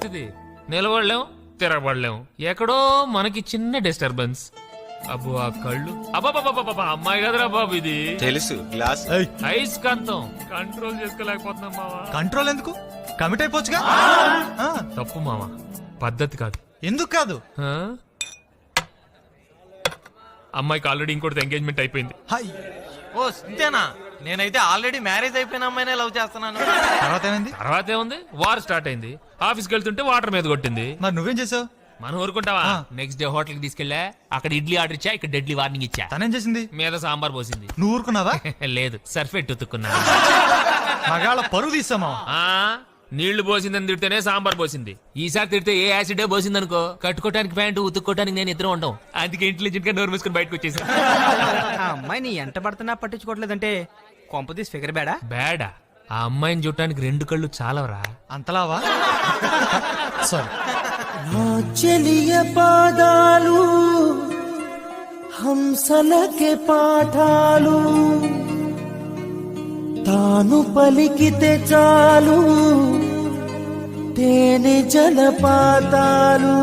పరిస్థితి. నిలబడలేం, తిరగబడలేం. ఎక్కడో మనకి చిన్న డిస్టర్బెన్స్. అబ్బో ఆ కళ్ళు, అబ్బాబాబా అమ్మాయి కదరా బాబు ఇది. తెలుసు గ్లాస్ అయస్కాంతం కంట్రోల్ చేసుకోలేకపోతున్నాం మావా. కంట్రోల్ ఎందుకు, కమిట్ అయిపోవచ్చుగా. తప్పు మావా, పద్ధతి కాదు. ఎందుకు కాదు? ఆ? అమ్మాయికి ఆల్రెడీ ఇంకోటి ఎంగేజ్మెంట్ అయిపోయింది. ఓ ఇంతేనా? నేనైతే ఆల్రెడీ మ్యారేజ్ అయిపోయిన అమ్మాయినే లవ్ చేస్తున్నాను. తర్వాత ఏమైంది? తర్వాత ఏముంది, వార్ స్టార్ట్ అయింది. ఆఫీస్కి వెళ్తుంటే వాటర్ మీద కొట్టింది. మరి నువ్వేం చేసావు? మనం ఊరుకుంటావా? నెక్స్ట్ డే హోటల్ కి తీసుకెళ్లా, అక్కడ ఇడ్లీ ఆర్డర్ ఇచ్చా, ఇక్కడ డెడ్లీ వార్నింగ్ ఇచ్చా. తనేం చేసింది? మీద సాంబార్ పోసింది. నువ్వు ఊరుకున్నావా? లేదు, సర్ఫెట్ ఉతుక్కున్నా. మగాళ్ళ పరువు తీసామా? నీళ్లు పోసిందని తిడితేనే సాంబార్ పోసింది. ఈసారి తిడితే ఏ యాసిడే పోసింది అనుకో, కట్టుకోవడానికి ప్యాంటు, ఉతుక్కోవడానికి నేను ఇద్దరు ఉంటాం. అందుకే ఇంటెలిజెంట్ గా నోరు మూసుకుని బయటకు వచ్చేసి. ఆ అమ్మాయి నీ ఎంట పడుతున్నా పట్టించుకోవట్లేదంటే కొంపదీసి ఫిగర్ బేడా? బేడా? ఆ అమ్మాయిని చూడటానికి 2 కళ్ళు చాలవరా? అంతలావా? సారీ. చెలియ పాదాలు హంసలకే పాఠాలు, తాను పలికితే చాలు తేనె జలపాతాలు.